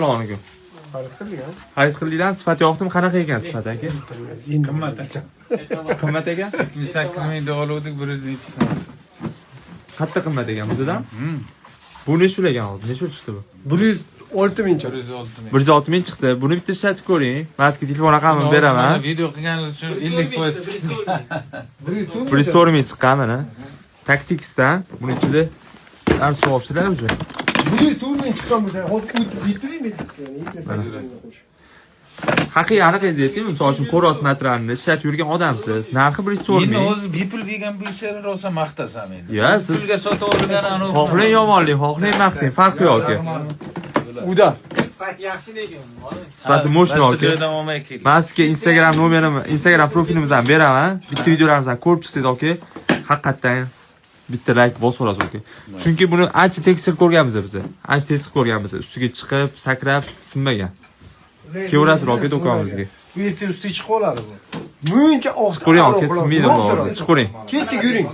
Aniku. Xarid qilgan sifat yoqdimi? Qanaqa ekan sifat aka? Qimmat aka. Qimmat ekan? 8 ming oluvdik 102 so'm. Qattiq qimmat ekan bizdan. Bu necha ulagan hozir? Necha chiqdi bu? 106 ming chiqdi. 106 ming chiqdi. Buni bitta ishlatib ko'ring. Men sizga telefon raqamimni beraman. Video qilganingiz uchun 50%. 104 ming chiqqan mana. Taktikisdan buni ichida har so'psilar уже. 104 ming chiqqan bo'lsa, hozir 37 ming Haqiqiy aniq aytyapman, misol uchun ko'ros materialni ishlatib yurgan odamsiz. Narxi 104 ming. Endi o'zi bepul bergan bilsanglar rosa maqtasam endi. Ya, siz pulga sotib olgan anavi. xohlang yomonlik, xohlang maqting, farqi yo'q aka. Uda. Sifat yaxshi lekin. Sifati mo'shno aka. Joydan olmay keling. Men sizga Instagram nomerimni, Instagram profilimizdan beraman. Bitta videolarimizdan ko'rib chiqsangiz aka, haqiqatan bitta like bosib olasiz aka. Chunki buni ancha tekshirib ko'rganmiz biz. Ancha tekshirib ko'rganmiz. Ustiga chiqib, sakrab, sinmagan. Kevrasiz aka do'konimizga. Bu yerda ustiga chiqib qoladi bu. Muncha oq. Chiqaring aka, sinmaydi bu. Chiqaring. Ketdik yuring.